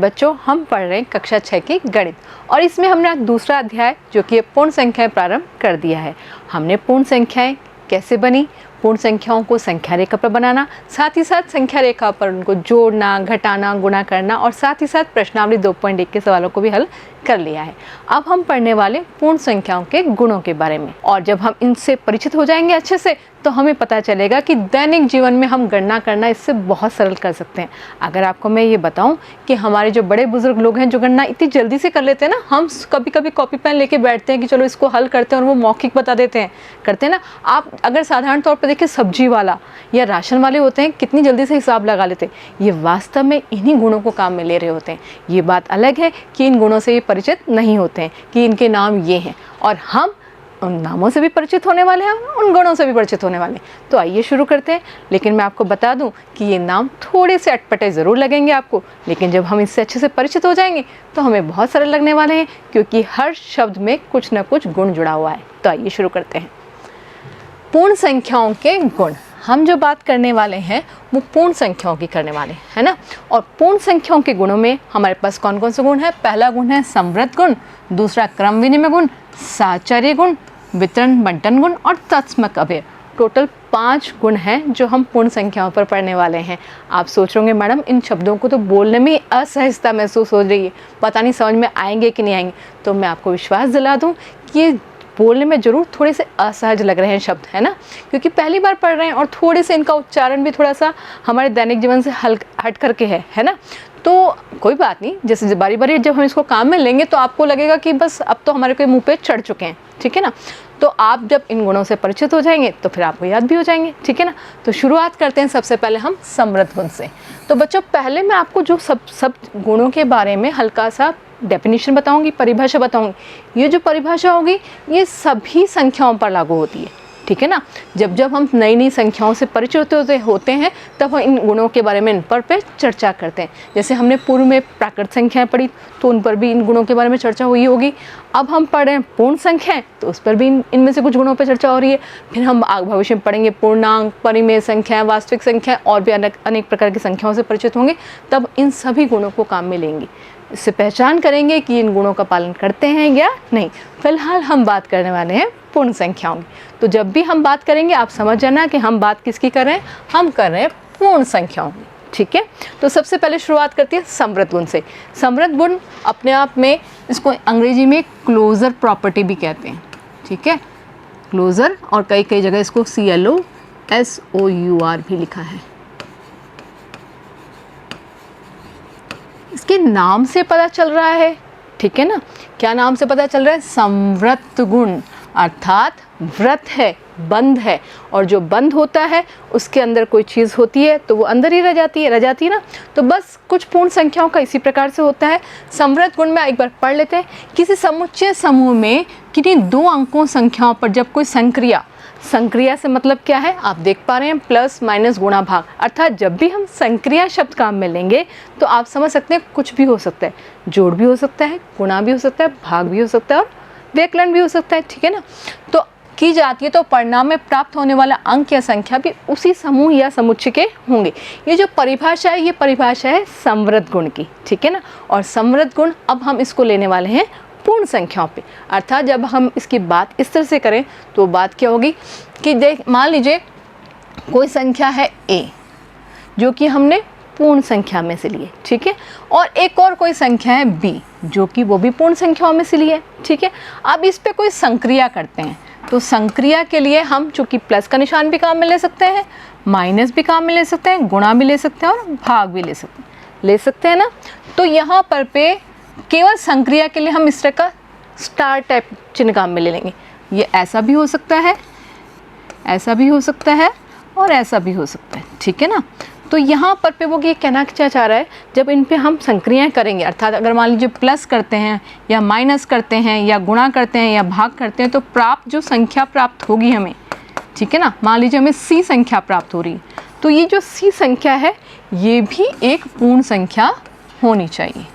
बच्चों, हम पढ़ रहे हैं कक्षा 6 की गणित और इसमें हमने दूसरा अध्याय जो कि पूर्ण संख्याएं प्रारंभ कर दिया है। हमने पूर्ण संख्याएं कैसे बनी, पूर्ण संख्याओं को संख्या रेखा पर बनाना, साथ ही साथ संख्या रेखा पर उनको जोड़ना, घटाना, गुणा करना और साथ ही साथ प्रश्नावली 2.1 के सवालों को भी हल कर लिया है। अब हम पढ़ने वाले पूर्ण संख्याओं के गुणों के बारे में, और जब हम इनसे परिचित हो जाएंगे अच्छे से तो हमें पता चलेगा कि दैनिक जीवन में हम गणना करना इससे बहुत सरल कर सकते हैं। अगर आपको मैं ये बताऊं कि हमारे जो बड़े बुजुर्ग लोग हैं जो गणना इतनी जल्दी से कर लेते हैं ना, हम कभी कभी कॉपी पेन लेके बैठते हैं कि चलो इसको हल करते हैं और वो मौखिक बता देते हैं, करते हैं ना। आप अगर साधारण तौर पर देखिए सब्जी वाला या राशन वाले होते हैं, कितनी जल्दी से हिसाब लगा लेते हैं। ये वास्तव में इन्हीं गुणों को काम में ले रहे होते हैं। ये बात अलग है कि इन गुणों से ये परिचित नहीं होते हैं कि इनके नाम ये हैं, और हम उन नामों से भी परिचित होने वाले हैं, उन गुणों से भी परिचित होने वाले हैं। तो आइए शुरू करते हैं। लेकिन मैं आपको बता दूं कि ये नाम थोड़े से अटपटे ज़रूर लगेंगे आपको, लेकिन जब हम इससे अच्छे से परिचित हो जाएंगे तो हमें बहुत सरल लगने वाले हैं, क्योंकि हर शब्द में कुछ ना कुछ गुण जुड़ा हुआ है। तो आइए शुरू करते हैं। पूर्ण संख्याओं के गुण, हम जो बात करने वाले हैं वो पूर्ण संख्याओं की करने वाले हैं, है ना। और पूर्ण संख्याओं के गुणों में हमारे पास कौन कौन से गुण हैं? पहला गुण है समृद्ध गुण, दूसरा क्रम विनिमय गुण, साहचर्य गुण, वितरण बंटन गुण और तत्समक अवयव। टोटल 5 गुण हैं जो हम पूर्ण संख्याओं पर पढ़ने वाले हैं। आप सोच रहे होंगे मैडम इन शब्दों को तो बोलने में असहजता महसूस हो रही है, पता नहीं समझ में आएंगे कि नहीं आएंगे। तो मैं आपको विश्वास दिला दूं कि ये बोलने में ज़रूर थोड़े से असहज लग रहे हैं शब्द, है ना, क्योंकि पहली बार पढ़ रहे हैं और थोड़े से इनका उच्चारण भी थोड़ा सा हमारे दैनिक जीवन से हट करके है ना। तो कोई बात नहीं, जैसे बारी बारी जब हम इसको काम में लेंगे तो आपको लगेगा कि बस अब तो हमारे कोई मुंह पे चढ़ चुके हैं, ठीक है ना। तो आप जब इन गुणों से परिचित हो जाएंगे तो फिर आपको याद भी हो जाएंगे, ठीक है ना। तो शुरुआत करते हैं सबसे पहले हम समृद्ध गुण से। तो बच्चों, पहले मैं आपको जो सब गुणों के बारे में हल्का सा डेफिनेशन बताऊंगी, परिभाषा बताऊंगी। ये जो परिभाषा होगी ये सभी संख्याओं पर लागू होती है, ठीक है ना। जब जब हम नई नई संख्याओं से परिचित होते हैं तब हम इन गुणों के बारे में इन पर चर्चा करते हैं। जैसे हमने पूर्व में प्राकृत संख्याएं पढ़ी तो उन पर भी इन गुणों के बारे में चर्चा हुई होगी। अब हम पढ़ रहे हैं पूर्ण संख्याएं तो उस पर भी इनमें से कुछ गुणों पर चर्चा हो रही है। फिर हम भविष्य में पढ़ेंगे पूर्णांक, परिमेय संख्याएं, वास्तविक संख्याएं और भी अनेक प्रकार की संख्याओं से परिचित होंगे। तब इन सभी गुणों को काम में लेंगे, इससे पहचान करेंगे कि इन गुणों का पालन करते हैं या नहीं। फिलहाल हम बात करने वाले हैं पूर्ण संख्याओं की। तो जब भी हम बात करेंगे आप समझ जाना कि हम बात किसकी कर रहे हैं, हम कर रहे हैं पूर्ण संख्याओं की, ठीक है। तो सबसे पहले शुरुआत करते हैं समृद्ध गुण से। समृद्ध गुण अपने आप में, इसको अंग्रेजी में क्लोजर प्रॉपर्टी भी कहते हैं, ठीक है, क्लोजर, और कई कई जगह इसको CLOSOUR भी लिखा है। इसके नाम से पता चल रहा है, ठीक है ना। क्या नाम से पता चल रहा है? समृद्ध गुण, अर्थात व्रत है, बंद है, और जो बंद होता है उसके अंदर कोई चीज़ होती है तो वो अंदर ही रह जाती है ना। तो बस कुछ पूर्ण संख्याओं का इसी प्रकार से होता है। समृद्ध गुण में एक बार पढ़ लेते हैं। किसी समुच्चय समूह में किन्हीं 2 अंकों संख्याओं पर जब कोई संक्रिया से मतलब क्या है, आप देख पा रहे हैं, प्लस माइनस गुणा भाग, अर्थात जब भी हम संक्रिया शब्द काम में लेंगे तो आप समझ सकते हैं कुछ भी हो सकता है, जोड़ भी हो सकता है, गुणा भी हो सकता है, भाग भी हो सकता है और व्यकलन भी हो सकता है, ठीक है ना। तो की जाती है तो परिणाम में प्राप्त होने वाला अंक या संख्या भी उसी समूह या समुच्चय के होंगे। ये जो परिभाषा है ये परिभाषा है समृद्ध गुण की, ठीक है ना। और समृद्ध गुण अब हम इसको लेने वाले हैं पूर्ण संख्याओं पे, अर्थात जब हम इसकी बात इस तरह से करें तो बात क्या होगी कि मान लीजिए कोई संख्या है A जो कि हमने पूर्ण संख्या में से लिए, ठीक है, और एक और कोई संख्या है B जो कि वो भी पूर्ण संख्याओं में से ली है, ठीक है। अब इस पे कोई संक्रिया करते हैं तो संक्रिया के लिए हम चूँकि प्लस का निशान भी काम में ले सकते हैं, माइनस भी काम में ले सकते हैं, गुणा भी ले सकते हैं और भाग भी ले सकते हैं ना। तो यहाँ पर पे केवल संक्रिया के लिए हम इस तरह का स्टार टाइप चिन्ह काम में ले लेंगे। ये ऐसा भी हो सकता है, ऐसा भी हो सकता है और ऐसा भी हो सकता है, ठीक है ना। तो यहाँ पर पे वो ये कहना क्या चाह रहा है, जब इन पे हम संक्रियाएं करेंगे, अर्थात अगर मान लीजिए प्लस करते हैं या माइनस करते हैं या गुणा करते हैं या भाग करते हैं तो जो संख्या प्राप्त होगी हमें, ठीक है ना। मान लीजिए हमें C संख्या प्राप्त हो रही है तो ये जो C संख्या है ये भी एक पूर्ण संख्या होनी चाहिए।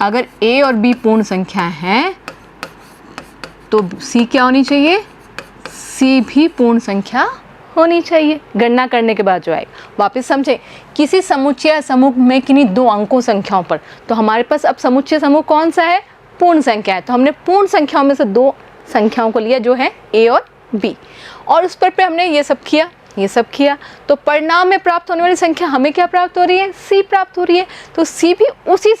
अगर A और B पूर्ण संख्या हैं तो C क्या होनी चाहिए? C भी पूर्ण संख्या होनी चाहिए गणना करने के बाद जो आएगा। वापस समझें, किसी समुच्चय समूह में किन्हीं दो अंकों संख्याओं पर, तो हमारे पास अब समुच्चय समूह कौन सा है? पूर्ण संख्या है। तो हमने पूर्ण संख्याओं में से दो संख्याओं को लिया जो है a और b, और उस पर पे हमने ये सब किया, तो परिणाम में प्राप्त होने वाली संख्या हमें क्या प्राप्त हो रही है? c प्राप्त हो रही है। तो c भी उसी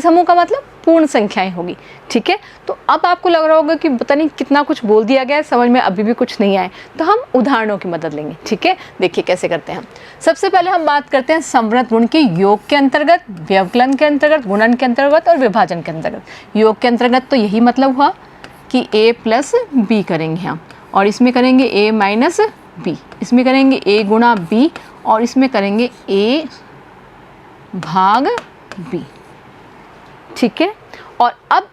समूह का मतलब पूर्ण संख्याएं होगी। ठीक है, तो अब आपको लग रहा होगा कि पता नहीं कितना कुछ बोल दिया गया है, समझ में अभी भी कुछ नहीं आए, तो हम उदाहरणों की मदद लेंगे। ठीक है, देखिए कैसे करते हैं हम। सबसे पहले हम बात करते हैं संवृत गुण के योग के अंतर्गत, व्यवकलन के अंतर्गत, गुणन के अंतर्गत और विभाजन के अंतर्गत। योग के अंतर्गत तो यही मतलब हुआ कि a प्लस बी करेंगे हम, और इसमें करेंगे a माइनस बी, इसमें करेंगे a गुणा b, और इसमें करेंगे a भाग b। ठीक है, और अब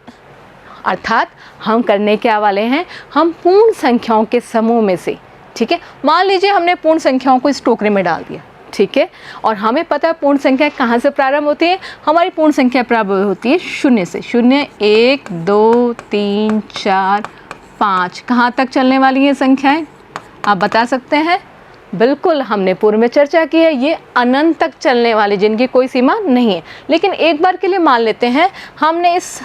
अर्थात हम करने क्या वाले हैं? हम पूर्ण संख्याओं के समूह में से, ठीक है, मान लीजिए हमने पूर्ण संख्याओं को इस टोकरे में डाल दिया। ठीक है, और हमें पता है पूर्ण संख्या कहाँ से प्रारंभ होती है? हमारी पूर्ण संख्या प्रारंभ होती है शून्य से। शून्य, 1 2 3 4 5, कहाँ तक चलने वाली ये संख्याएं आप बता सकते हैं? बिल्कुल, हमने पूर्व में चर्चा की है, ये अनंत तक चलने वाले, जिनकी कोई सीमा नहीं है। लेकिन एक बार के लिए मान लेते हैं हमने इस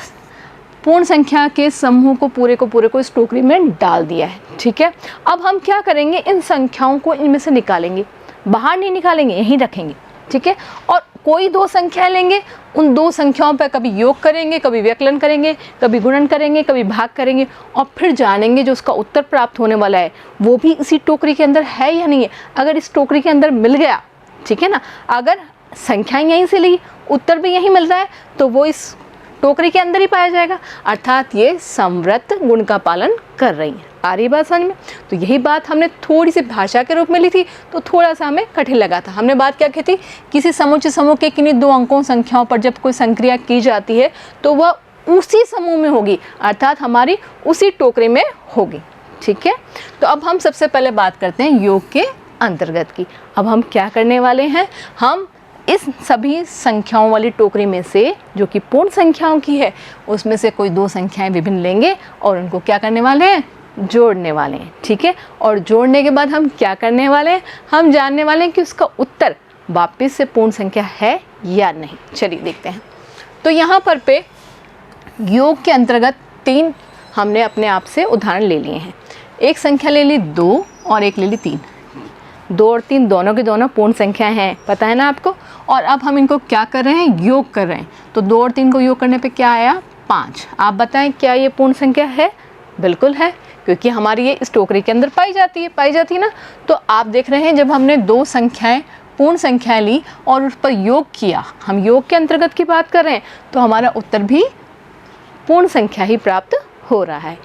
पूर्ण संख्या के समूह को पूरे को इस टोकरी में डाल दिया है। ठीक है, अब हम क्या करेंगे? इन संख्याओं को इनमें से निकालेंगे, बाहर नहीं निकालेंगे, यहीं रखेंगे। ठीक है, और कोई दो संख्याएं लेंगे, उन दो संख्याओं पर कभी योग करेंगे, कभी व्यवकलन करेंगे, कभी गुणन करेंगे, कभी भाग करेंगे, और फिर जानेंगे जो उसका उत्तर प्राप्त होने वाला है वो भी इसी टोकरी के अंदर है या नहीं है। अगर इस टोकरी के अंदर मिल गया, ठीक है ना, अगर संख्याएं यहीं से ली, उत्तर भी यहीं मिल रहा है, तो वो इस टोकरी के अंदर ही पाया जाएगा, अर्थात ये संवृत गुण का पालन कर रही है। आ रही बात समझ में? तो यही बात हमने थोड़ी सी भाषा के रूप में ली थी, तो थोड़ा सा हमें कठिन लगा था। हमने बात क्या की थी? किसी समुच्चय समूह के किन्हीं दो अंकों संख्याओं पर जब कोई संक्रिया की जाती है तो वह उसी समूह में होगी, अर्थात हमारी उसी टोकरी में होगी। ठीक है, तो अब हम सबसे पहले बात करते हैं योग के अंतर्गत की। अब हम क्या करने वाले हैं? हम इस सभी संख्याओं वाली टोकरी में से, जो कि पूर्ण संख्याओं की है, उसमें से कोई दो संख्याएं विभिन्न लेंगे और उनको क्या करने वाले हैं? जोड़ने वाले हैं। ठीक है, और जोड़ने के बाद हम क्या करने वाले हैं? हम जानने वाले हैं कि उसका उत्तर वापस से पूर्ण संख्या है या नहीं। चलिए देखते हैं। तो यहाँ पर पे योग के अंतर्गत 3 हमने अपने आप से उदाहरण ले लिए हैं। एक संख्या ले ली 2 और एक ले ली 3। 2 और 3 दोनों के दोनों पूर्ण संख्याएं हैं, पता है ना आपको। और अब हम इनको क्या कर रहे हैं? योग कर रहे हैं। तो 2 और 3 को योग करने पे क्या आया? 5। आप बताएं क्या ये पूर्ण संख्या है? बिल्कुल है, क्योंकि हमारी ये इस टोकरी के अंदर पाई जाती है ना। तो आप देख रहे हैं, जब हमने दो संख्याएं पूर्ण संख्याएं ली और उस पर योग किया, हम योग के अंतर्गत की बात कर रहे हैं, तो हमारा उत्तर भी पूर्ण संख्या ही प्राप्त हो रहा है।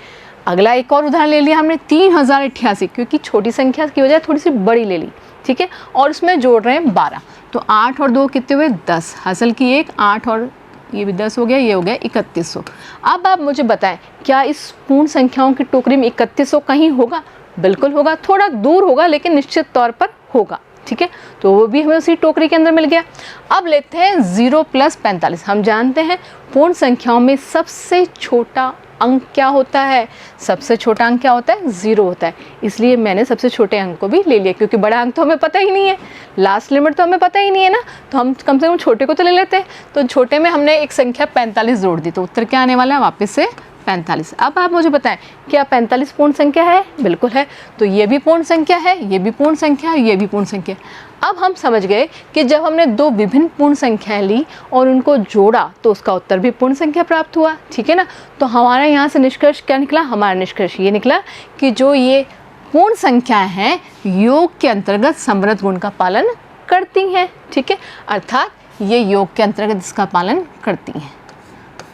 अगला एक और उदाहरण ले लिया हमने 3088, क्योंकि छोटी संख्या की वजह थोड़ी सी बड़ी ले ली। ठीक है, और उसमें जोड़ रहे हैं 12। तो 8 और 2 कितने हुए? 10। हासिल की 1, 8 और ये भी 10 हो गया, ये हो गया 3100। अब आप मुझे बताएं, क्या इस पूर्ण संख्याओं की टोकरी में 3100 कहीं होगा? बिल्कुल होगा, थोड़ा दूर होगा लेकिन निश्चित तौर पर होगा। ठीक है, तो वो भी हमें उसी टोकरी के अंदर मिल गया। अब लेते हैं 0 + 45। हम जानते हैं पूर्ण संख्याओं में सबसे छोटा अंक क्या होता है? सबसे छोटा अंक क्या होता है? 0 होता है। इसलिए मैंने सबसे छोटे अंक को भी ले लिया, क्योंकि बड़ा अंक तो हमें पता ही नहीं है, लास्ट लिमिट तो हमें पता ही नहीं है ना, तो हम कम से कम छोटे को तो ले लेते हैं। तो छोटे में हमने एक संख्या 45 जोड़ दी, तो उत्तर क्या आने वाला है? वापस से 45। अब आप मुझे बताएं, क्या 45 पूर्ण संख्या है? बिल्कुल है। तो ये भी पूर्ण संख्या है, ये भी पूर्ण संख्या है, ये भी पूर्ण संख्या है। अब हम समझ गए कि जब हमने दो विभिन्न पूर्ण संख्याएं ली और उनको जोड़ा तो उसका उत्तर भी पूर्ण संख्या प्राप्त हुआ। ठीक है ना, तो हमारा यहाँ से निष्कर्ष क्या निकला? हमारा निष्कर्ष ये निकला कि जो ये पूर्ण संख्याएं हैं योग के अंतर्गत संवृत गुण का पालन करती हैं। ठीक है, अर्थात ये योग के अंतर्गत इसका पालन करती हैं,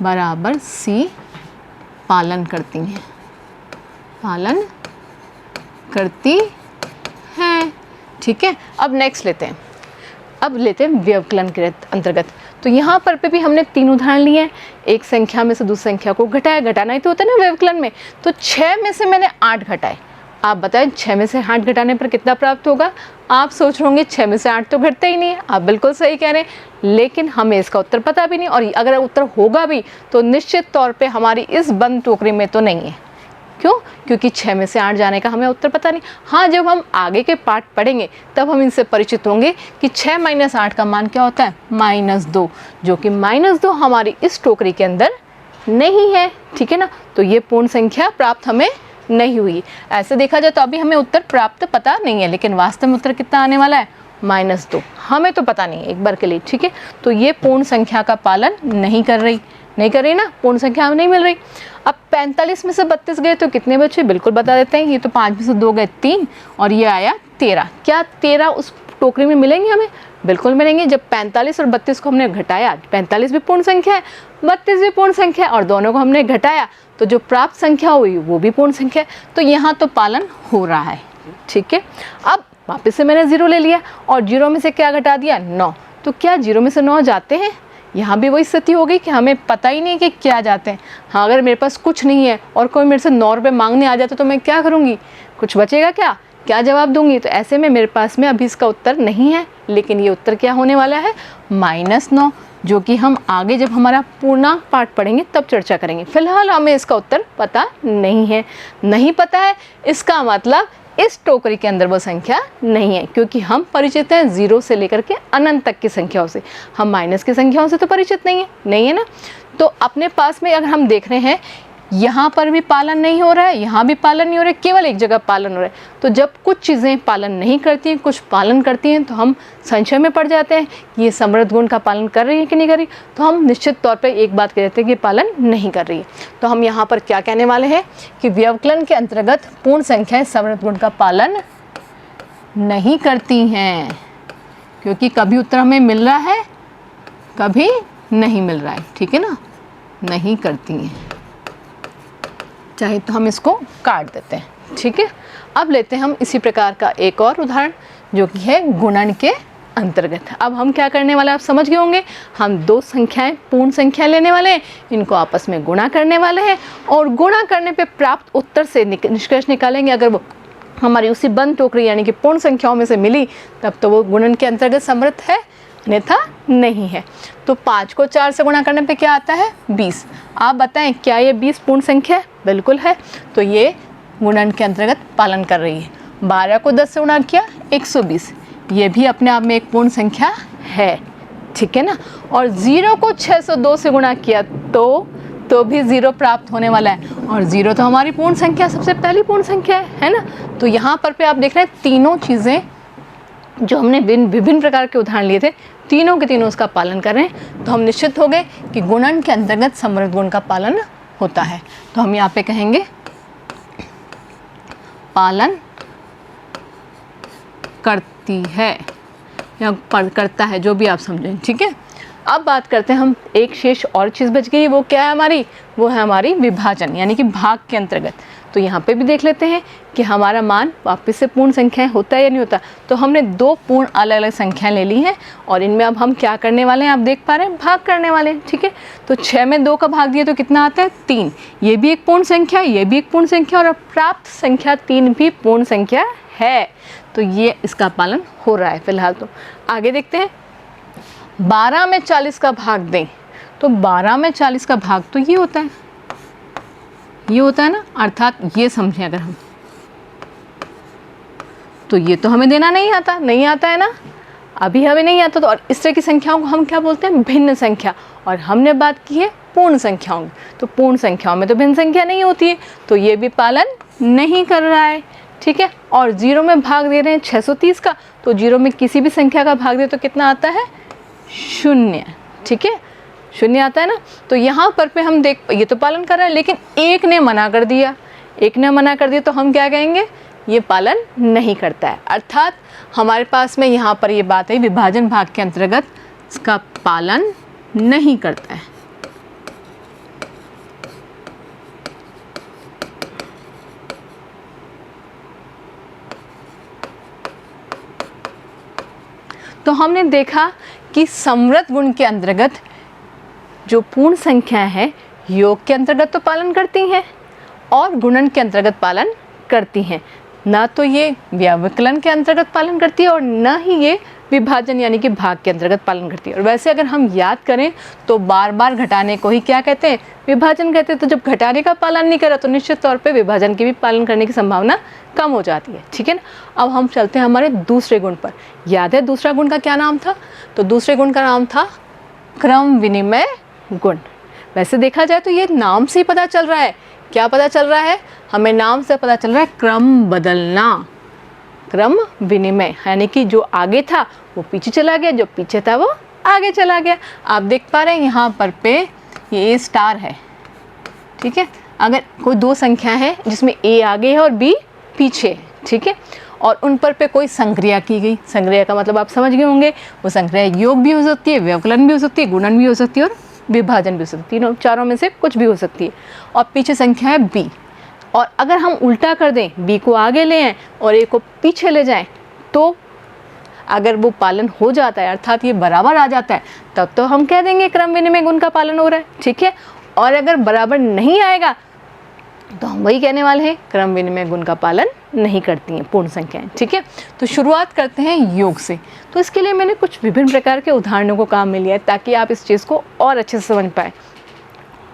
बराबर सी पालन करती हैं, पालन करती हैं। ठीक है, अब नेक्स्ट लेते हैं। अब लेते हैं व्यवकलन के अंतर्गत। तो यहाँ पर भी हमने 3 उदाहरण लिए हैं। एक संख्या में से दूसरी संख्या को घटाया, घटाना ही तो होता है ना व्यवकलन में। तो 6 में से मैंने 8 घटाए। आप बताएं 6 में से 8 घटाने पर कितना प्राप्त होगा? आप सोच रहे होंगे 6 में से 8 तो घटता ही नहीं है। आप बिल्कुल सही कह रहे हैं, लेकिन हमें इसका उत्तर पता भी नहीं, और अगर उत्तर होगा भी तो निश्चित तौर पे हमारी इस बंद टोकरी में तो नहीं है, क्यों? क्योंकि 6 में से 8 जाने का हमें उत्तर पता नहीं। हाँ, जब हम आगे के पार्ट पढ़ेंगे तब हम इनसे परिचित होंगे कि 6 - 8 का मान क्या होता है? -2, जो कि -2 हमारी इस टोकरी के अंदर नहीं है। ठीक है ना, तो ये पूर्ण संख्या प्राप्त हमें नहीं हुई। ऐसे देखा जाए तो अभी हमें उत्तर प्राप्त पता नहीं है, लेकिन वास्तव में उत्तर कितना आने वाला है? -2। हमें तो पता नहीं है एक बार के लिए। ठीक है, तो ये पूर्ण संख्या का पालन नहीं कर रही ना, पूर्ण संख्या हमें नहीं मिल रही। अब 45 में से 32 गए तो कितने बचे? बिल्कुल बता देते हैं। ये तो 5 में से 2 गए 3 और ये आया 13। क्या 13 उस टोकरी में मिलेंगे हमें? बिल्कुल मिलेंगे। जब 45 और 32 को हमने घटाया, 45 भी पूर्ण संख्या है, 32 भी पूर्ण संख्या है, और दोनों को हमने घटाया तो जो प्राप्त संख्या हुई वो भी पूर्ण संख्या है। तो यहाँ तो पालन हो रहा है। ठीक है, अब वापस से मैंने 0 ले लिया और 0 में से क्या घटा दिया? 9। तो क्या 0 में से 9 जाते हैं? यहाँ भी वही स्थिति हो गई कि हमें पता ही नहीं कि क्या जाते हैं। हाँ, अगर मेरे पास कुछ नहीं है और कोई मेरे से 9 रुपये मांगने आ जाता तो मैं क्या करूँगी? कुछ बचेगा क्या जवाब दूंगी? तो ऐसे में मेरे पास में अभी इसका उत्तर नहीं है, लेकिन ये उत्तर क्या होने वाला है? -9, जो कि हम आगे जब हमारा पूर्णांक पाठ पढ़ेंगे तब चर्चा करेंगे। फिलहाल हमें इसका उत्तर पता नहीं है। नहीं पता है इसका मतलब इस टोकरी के अंदर वो संख्या नहीं है, क्योंकि हम परिचित हैं 0 से लेकर के अनंत तक की संख्याओं से। हम माइनस की संख्याओं से तो परिचित नहीं है ना। तो अपने पास में अगर हम देख रहे हैं यहाँ पर भी पालन नहीं हो रहा है, यहाँ भी पालन नहीं हो रहा है, केवल एक जगह पालन हो रहा है। तो जब कुछ चीज़ें पालन नहीं करती हैं, कुछ पालन करती हैं, तो हम संशय में पड़ जाते हैं कि ये समृद्ध गुण का पालन कर रही है कि नहीं कर रही। तो हम निश्चित तौर पे एक बात कह देते हैं कि पालन नहीं कर रही है। तो हम यहाँ पर क्या कहने वाले हैं कि व्यवकलन के अंतर्गत पूर्ण संख्याएं समृद्ध गुण का पालन नहीं करती हैं, क्योंकि कभी उत्तर हमें मिल रहा है, कभी नहीं मिल रहा है। ठीक है ना, नहीं करती हैं। चाहे तो हम इसको काट देते हैं। ठीक है, अब लेते हैं हम इसी प्रकार का एक और उदाहरण, जो कि है गुणन के अंतर्गत। अब हम क्या करने वाले आप समझ गए होंगे। हम 2 संख्याएं पूर्ण संख्या लेने वाले हैं, इनको आपस में गुणा करने वाले हैं और गुणा करने पे प्राप्त उत्तर से निष्कर्ष निकालेंगे। अगर वो हमारी उसी बंद टोकरी यानी कि पूर्ण संख्याओं में से मिली तब तो वो गुणन के अंतर्गत समर्थ है, अन्यथा नहीं है। तो 5 को 4 से गुणा करने पे क्या आता है? 20। आप बताएं क्या ये 20 पूर्ण संख्या है? बिल्कुल है। तो ये गुणन के अंतर्गत पालन कर रही है। 12 को 10 से गुणा किया 120, ये भी अपने आप में एक पूर्ण संख्या है। ठीक है ना। और 0 को 602 से गुणा किया तो भी 0 प्राप्त होने वाला है, और 0 तो हमारी पूर्ण संख्या सबसे पहली पूर्ण संख्या है ना। तो यहाँ पर पे आप देख रहे हैं तीनों चीज़ें जो हमने विभिन्न प्रकार के उदाहरण लिए थे, तीनों के तीनों उसका पालन कर रहे हैं। तो हम निश्चित हो गए कि गुणन के अंतर्गत समृद्ध गुण का पालन होता है। तो हम यहाँ पे कहेंगे पालन करती है या करता है, जो भी आप समझें। ठीक है, अब बात करते हैं हम, एक शेष और चीज़ बच गई। वो क्या है हमारी? वो है हमारी विभाजन यानी कि भाग के अंतर्गत। तो यहाँ पे भी देख लेते हैं कि हमारा मान वापस से पूर्ण संख्याएं होता है या नहीं होता। तो हमने 2 पूर्ण अलग अलग संख्याएं ले ली हैं और इनमें अब हम क्या करने वाले हैं? आप देख पा रहे हैं, भाग करने वाले हैं। ठीक है, तो 6 में 2 का भाग दिया तो कितना आता है? 3। ये भी एक पूर्ण संख्या, ये भी एक पूर्ण संख्या, और प्राप्त संख्या 3 भी पूर्ण संख्या है। तो ये इसका पालन हो रहा है फिलहाल। तो आगे देखते हैं। 12 में 40 का भाग दें तो 12 में 40 का भाग तो ये होता है, ये होता है ना। अर्थात ये समझें अगर हम, तो ये तो हमें देना नहीं आता है ना, अभी हमें नहीं आता। तो और इस तरह की संख्याओं को हम क्या बोलते हैं? भिन्न संख्या। और हमने बात की है पूर्ण संख्याओं की, तो पूर्ण संख्याओं में तो भिन्न संख्या नहीं होती है, तो ये भी पालन नहीं कर रहा है। ठीक है, और 0 में भाग दे रहे हैं 630 का, तो 0 में किसी भी संख्या का भाग दे तो कितना आता है? 0। ठीक है, 0 आता है ना। तो यहाँ पर पे हम देख, ये तो पालन कर रहा है, लेकिन एक ने मना कर दिया, तो हम क्या कहेंगे? ये पालन नहीं करता है। अर्थात हमारे पास में यहाँ पर ये बात है, विभाजन भाग के अंतर्गत इसका पालन नहीं करता है। तो हमने देखा कि समृद्ध गुण के अंतर्गत जो पूर्ण संख्या है योग के अंतर्गत तो पालन करती हैं और गुणन के अंतर्गत पालन करती हैं। ना तो ये व्यवकलन के अंतर्गत पालन करती है और ना ही ये विभाजन यानी कि भाग के अंतर्गत पालन करती है। और वैसे अगर हम याद करें तो बार बार घटाने को ही क्या कहते हैं, विभाजन कहते हैं। तो जब घटाने का पालन नहीं करा तो निश्चित तौर पे विभाजन की भी पालन करने की संभावना कम हो जाती है, ठीक है ना। अब हम चलते हैं हमारे दूसरे गुण पर। याद है दूसरा गुण का क्या नाम था? तो दूसरे गुण का नाम था क्रम विनिमय गुण। वैसे देखा जाए तो ये नाम से ही पता चल रहा है, क्या पता चल रहा है हमें? नाम से पता चल रहा है क्रम बदलना, क्रम विनिमय, यानी कि जो आगे था वो पीछे चला गया, जो पीछे था वो आगे चला गया। आप देख पा रहे हैं यहाँ पर पे ये स्टार है, ठीक है। अगर कोई दो संख्या है जिसमें ए आगे है और बी पीछे है, ठीक है, और उन पर पे कोई संक्रिया की गई, संक्रिया का मतलब आप समझ गए होंगे, वो संक्रिया योग भी हो सकती है, व्यवकलन भी हो सकती है, गुणन भी हो सकती है और विभाजन भी हो सकती है, चारों में से कुछ भी हो सकती है। और पीछे संख्या है बी, और अगर हम उल्टा कर दें, बी को आगे ले आएँ और ए को पीछे ले जाएं, तो अगर वो पालन हो जाता है अर्थात ये बराबर आ जाता है, तब तो हम कह देंगे क्रम विनिमय गुण का पालन हो रहा है, ठीक है। और अगर बराबर नहीं आएगा तो हम वही कहने वाले हैं क्रम विनिमय गुण का पालन नहीं करती हैं पूर्ण संख्याएं, ठीक है। तो शुरुआत करते हैं योग से। तो इसके लिए मैंने कुछ विभिन्न प्रकार के उदाहरणों को काम में लिया है ताकि आप इस चीज़ को और अच्छे से समझ पाए।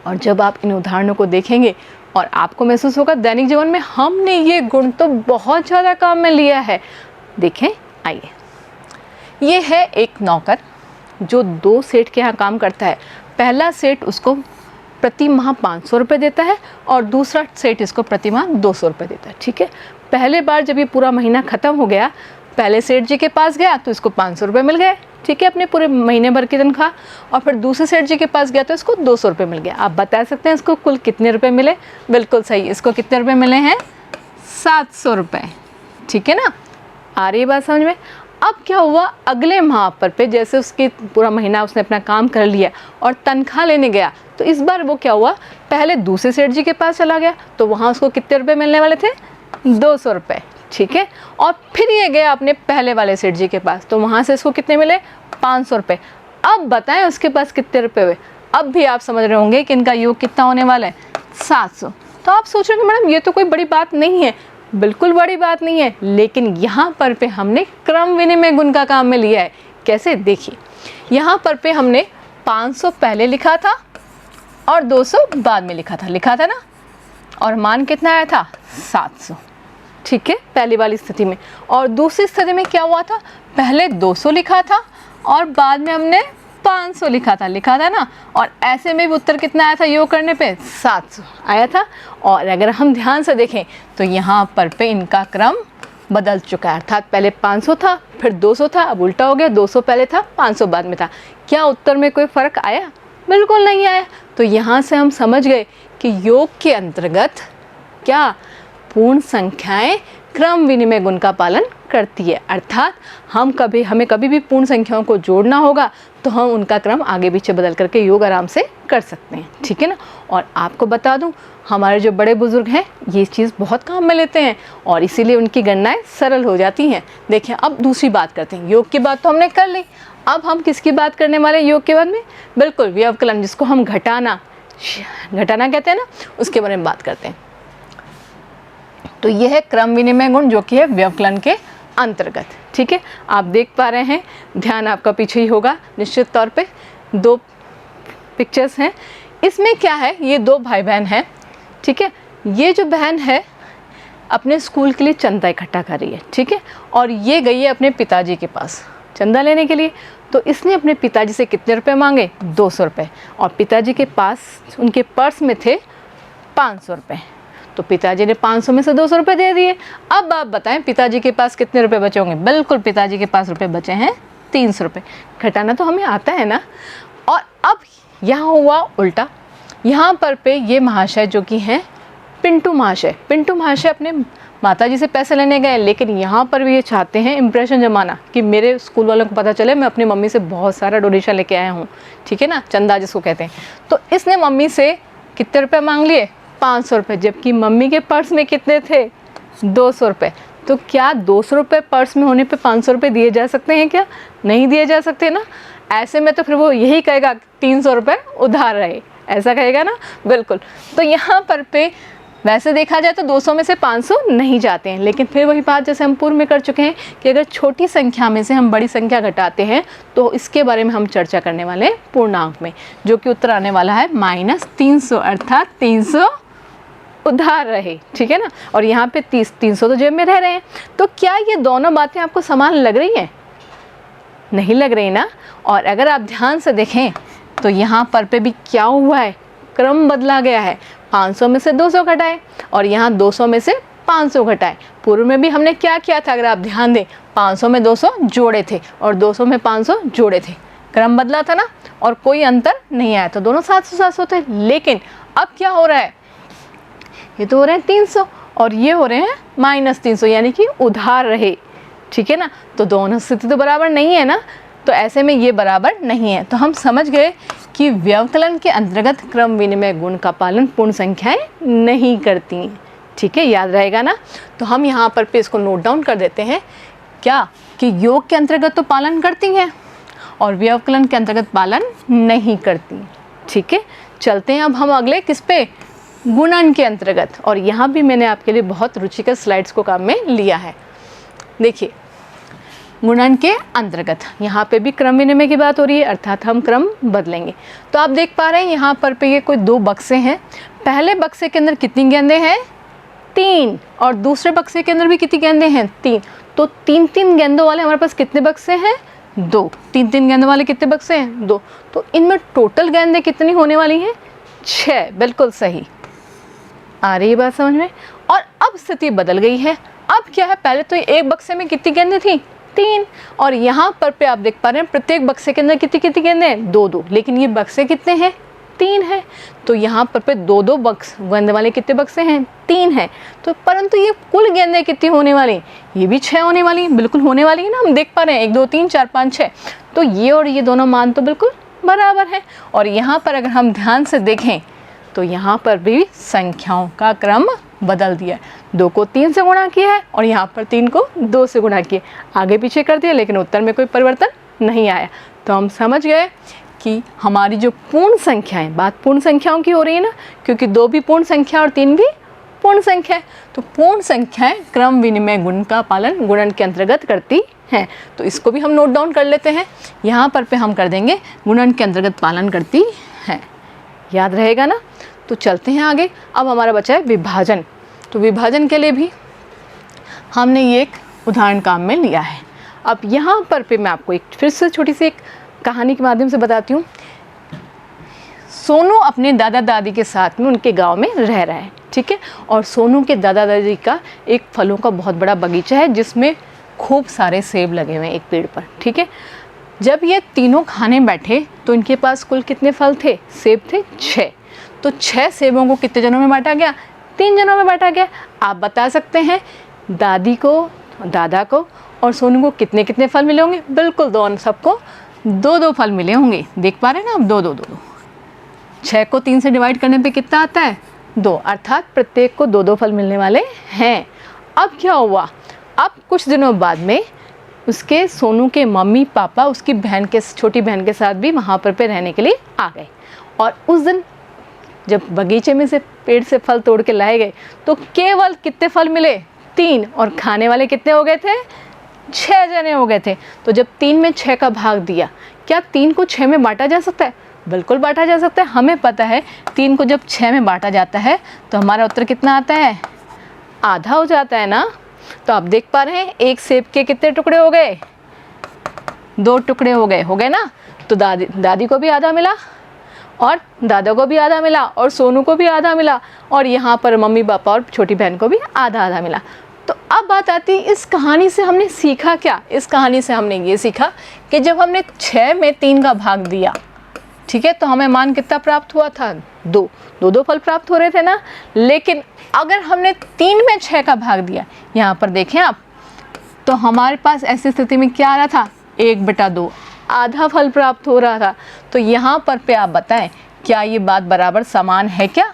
और जब आप इन उदाहरणों को देखेंगे और आपको महसूस होगा दैनिक जीवन में हमने ये गुण तो बहुत ज़्यादा काम में लिया है। देखें, आइए। ये है एक नौकर जो दो सेठ के यहाँ काम करता है। पहला सेठ उसको प्रति माह 500 रुपये देता है और दूसरा सेठ इसको प्रति माह 200 रुपये देता है, ठीक है। पहले बार जब ये पूरा महीना ख़त्म हो गया, पहले सेठ जी के पास गया तो इसको 500 रुपये मिल गए, ठीक है, अपने पूरे महीने भर की तनख्वाह। और फिर दूसरे सेठ जी के पास गया तो इसको 200 रुपये मिल गया। आप बता सकते हैं इसको कुल कितने रुपए मिले? बिल्कुल सही, इसको कितने रुपए मिले हैं? 700 रुपये, ठीक है ना। आ रही है बात समझ में? अब क्या हुआ, अगले माह पर पे जैसे उसके पूरा महीना उसने अपना काम कर लिया और तनख्वाह लेने गया, तो इस बार वो क्या हुआ, पहले दूसरे सेठ जी के पास चला गया तो वहाँ उसको कितने रुपए मिलने वाले थे? 200 रुपये, ठीक है। और फिर ये गया अपने पहले वाले सेठ जी के पास तो वहाँ से इसको कितने मिले? 500 रुपये। अब बताएं उसके पास कितने रुपए हुए? अब भी आप समझ रहे होंगे कि इनका योग कितना होने वाला है? 700। तो आप सोच रहे हो मैडम ये तो कोई बड़ी बात नहीं है। बिल्कुल बड़ी बात नहीं है, लेकिन यहाँ पर पे हमने क्रम विनिमय गुण का काम में लिया है। कैसे? देखिए, यहाँ पर पे हमने 500 पहले लिखा था और 200 बाद में लिखा था ना, और मान कितना आया था? 700, ठीक है, पहली वाली स्थिति में। और दूसरी स्थिति में क्या हुआ था, पहले 200 लिखा था और बाद में हमने 500 लिखा था ना। और ऐसे में भी उत्तर कितना आया था योग करने पे? 700 आया था। और अगर हम ध्यान से देखें तो यहाँ पर पे इनका क्रम बदल चुका है, अर्थात पहले 500 था फिर 200 था, अब उल्टा हो गया, 200 पहले था 500 बाद में था। क्या उत्तर में कोई फ़र्क आया? बिल्कुल नहीं आया। तो यहाँ से हम समझ गए कि योग के अंतर्गत क्या पूर्ण संख्याएं क्रम विनिमय गुण का पालन करती है, अर्थात हमें कभी भी पूर्ण संख्याओं को जोड़ना होगा तो हम उनका क्रम आगे पीछे बदल करके योग आराम से कर सकते हैं, ठीक है ना। और आपको बता दूं, हमारे जो बड़े बुजुर्ग हैं ये चीज़ बहुत काम में लेते हैं और इसीलिए उनकी गणनाएं सरल हो जाती हैं। देखिए, अब दूसरी बात करते हैं। योग की बात तो हमने कर ली, अब हम किसकी बात करने वाले हैं योग के बाद में? बिल्कुल व्यवकलन, जिसको हम घटाना कहते हैं ना, उसके बारे में बात करते हैं। तो यह है क्रम विनिमय गुण जो कि है व्यवकलन के अंतर्गत, ठीक है। आप देख पा रहे हैं, ध्यान आपका पीछे ही होगा निश्चित तौर पे। दो पिक्चर्स हैं, इसमें क्या है, ये दो भाई बहन हैं, ठीक है। ये जो बहन है अपने स्कूल के लिए चंदा इकट्ठा कर रही है, ठीक है, और ये गई है अपने पिताजी के पास चंदा लेने के लिए। तो इसने अपने पिताजी से कितने रुपए मांगे? 200 रुपये। और पिताजी के पास उनके पर्स में थे 500 रुपये। तो पिताजी ने 500 में से 200 रुपये दे दिए। अब आप बताएं पिताजी के पास कितने रुपए बचे होंगे? बिल्कुल, पिताजी के पास रुपए बचे हैं 300 रुपये। घटाना तो हमें आता है ना। और अब यहाँ हुआ उल्टा, यहाँ पर पे ये महाशय जो कि हैं पिंटू महाशय अपने माताजी से पैसे लेने गए, लेकिन यहाँ पर भी ये चाहते हैं इम्प्रेशन जमाना कि मेरे स्कूल वालों को पता चले मैं अपनी मम्मी से बहुत सारा डोनेशन लेके आया हूँ, ठीक है ना, चंदा जिसको कहते हैं। तो इसने मम्मी से कितने रुपए मांग लिए? 500 रुपये, जबकि मम्मी के पर्स में कितने थे? 200 रुपये। तो क्या 200 रुपये पर्स में होने पे 500 रुपये दिए जा सकते हैं क्या? नहीं दिए जा सकते ना। ऐसे में तो फिर वो यही कहेगा 300 रुपये उधार रहे, ऐसा कहेगा ना, बिल्कुल। तो यहाँ पर पे वैसे देखा जाए तो 200 में से 500 नहीं जाते हैं, लेकिन फिर वही बात जैसे हम पूर्व में कर चुके हैं कि अगर छोटी संख्या में से हम बड़ी संख्या घटाते हैं तो इसके बारे में हम चर्चा करने वाले हैं पूर्णांक में, जो कि उत्तर आने वाला है -300, अर्थात 300 उधार रहे, ठीक है ना। और यहाँ पे 300 तो जेब में रह रहे हैं। तो क्या ये दोनों बातें आपको समान लग रही हैं? नहीं लग रही ना। और अगर आप ध्यान से देखें तो यहाँ पर पे भी क्या हुआ है, क्रम बदला गया है। 500 में से 200 घटाए और यहाँ 200 में से 500 घटाए। पूर्व में भी हमने क्या किया था, अगर आप ध्यान दें, 500 में 200 जोड़े थे और 200 में 500 जोड़े थे, क्रम बदला था ना, और कोई अंतर नहीं आया, तो दोनों 700 थे। लेकिन अब क्या हो रहा है, ये तो हो रहे हैं 300 और ये हो रहे हैं -300, यानी कि उधार रहे, ठीक है ना। तो दोनों स्थिति तो बराबर नहीं है ना, तो ऐसे में ये बराबर नहीं है। तो हम समझ गए कि व्यवकलन के अंतर्गत क्रम विनिमय गुण का पालन पूर्ण संख्याएं नहीं करती, ठीक है, याद रहेगा ना। तो हम यहाँ पर पे इसको नोट डाउन कर देते हैं, क्या कि योग के अंतर्गत तो पालन करती हैं और व्यवकलन के अंतर्गत पालन नहीं करती, ठीक है। चलते हैं अब हम अगले किस पे, गुणन के अंतर्गत। और यहाँ भी मैंने आपके लिए बहुत रुचिकर स्लाइड्स को काम में लिया है। देखिए, गुणन के अंतर्गत यहाँ पे भी क्रम विनिमय की बात हो रही है, अर्थात हम क्रम बदलेंगे। तो आप देख पा रहे हैं यहाँ पर पे ये कोई 2 बक्से हैं। पहले बक्से के अंदर कितनी गेंदें हैं, 3, और दूसरे बक्से के अंदर भी कितनी गेंदें हैं, 3। तो 3-3 गेंदों वाले हमारे पास कितने बक्से हैं, 2। 3-3 गेंदों वाले कितने बक्से हैं, 2। तो इनमें टोटल गेंदें कितनी होने वाली हैं, 6। बिल्कुल सही, आ रही है बात समझ में। और अब स्थिति बदल गई है। अब क्या है, पहले तो एक बक्से में कितनी गेंदें थी, 3, और यहाँ पर पे आप देख पा रहे हैं प्रत्येक बक्से के अंदर कितनी कितनी गेंदें हैं, 2-2। लेकिन ये बक्से कितने हैं, 3 हैं। तो यहाँ पर पे 2-2 बक्स गेंदे वाले कितने बक्से हैं, 3 हैं। तो परंतु ये कुल गेंदें कितनी होने वाली, ये भी 6 होने वाली, बिल्कुल होने वाली है ना। हम देख पा रहे हैं 1 2 3 4 5 6। तो ये और ये दोनों मान तो बिल्कुल बराबर हैं। और यहाँ पर अगर हम ध्यान से देखें तो यहाँ पर भी संख्याओं का क्रम बदल दिया है। 2 को 3 से गुणा किया है और यहाँ पर 3 को 2 से गुणा किया, आगे पीछे कर दिया, लेकिन उत्तर में कोई परिवर्तन नहीं आया। तो हम समझ गए कि हमारी जो पूर्ण संख्याएं, बात पूर्ण संख्याओं की हो रही है ना, क्योंकि 2 भी पूर्ण संख्या और 3 भी पूर्ण संख्या है। तो पूर्ण संख्याएं क्रम विनिमय गुण का पालन गुणन के अंतर्गत करती हैं। तो इसको भी हम नोट डाउन कर लेते हैं। यहाँ पर हम कर देंगे गुणन के अंतर्गत पालन करती हैं, याद रहेगा ना। तो चलते हैं आगे। अब हमारा बचा है विभाजन। तो विभाजन के लिए भी हमने ये एक उदाहरण काम में लिया है। अब यहाँ पर मैं आपको एक फिर से छोटी सी एक कहानी के माध्यम से बताती हूँ। सोनू अपने दादा दादी के साथ में उनके गांव में रह रहा है, ठीक है। और सोनू के दादा दादी का एक फलों का बहुत बड़ा बगीचा है जिसमें खूब सारे सेब लगे हुए हैं एक पेड़ पर, ठीक है। जब ये तीनों खाने बैठे तो इनके पास कुल कितने फल थे, सेब थे 6। तो 6 सेबों को कितने जनों में बांटा गया, 3 जनों में बांटा गया। आप बता सकते हैं दादी को, दादा को और सोनू को कितने कितने फल मिले होंगे। बिल्कुल दोनों सबको 2-2 फल मिले होंगे। देख पा रहे हैं ना आप, 2-2 6 को 3 से डिवाइड करने पे कितना आता है, 2, अर्थात प्रत्येक को 2-2 फल मिलने वाले हैं। अब क्या हुआ, अब कुछ दिनों बाद में उसके सोनू के मम्मी पापा उसकी बहन के, छोटी बहन के साथ भी वहाँ पर रहने के लिए आ गए। और उस दिन जब बगीचे में से पेड़ से फल तोड़ के लाए गए तो केवल कितने फल मिले, 3, और खाने वाले कितने हो गए थे, 6 जने हो गए थे। तो जब 3 में 6 का भाग दिया, क्या 3 को 6 में बांटा जा सकता है, बिल्कुल बांटा जा सकता है। हमें पता है 3 को जब 6 में बांटा जाता है तो हमारा उत्तर कितना आता है, आधा हो जाता है ना। तो आप देख पा रहे हैं एक सेब के कितने टुकड़े हो गए, 2 टुकड़े हो गए ना। तो दादी को भी आधा मिला और दादा को भी आधा मिला और सोनू को भी आधा मिला और यहाँ पर मम्मी पापा और छोटी बहन को भी आधा आधा मिला। तो अब बात आती है इस कहानी से हमने सीखा क्या। इस कहानी से हमने ये सीखा कि जब हमने 6 में 3 का भाग दिया, ठीक है, तो हमें मान कितना प्राप्त हुआ था, 2 फल प्राप्त हो रहे थे ना। लेकिन अगर हमने 3 में 6 का भाग दिया, यहाँ पर देखें आप, तो हमारे पास ऐसी स्थिति में क्या आ रहा था, 1/2, आधा फल प्राप्त हो रहा था। तो यहाँ पर आप बताएं क्या ये बात बराबर समान है क्या,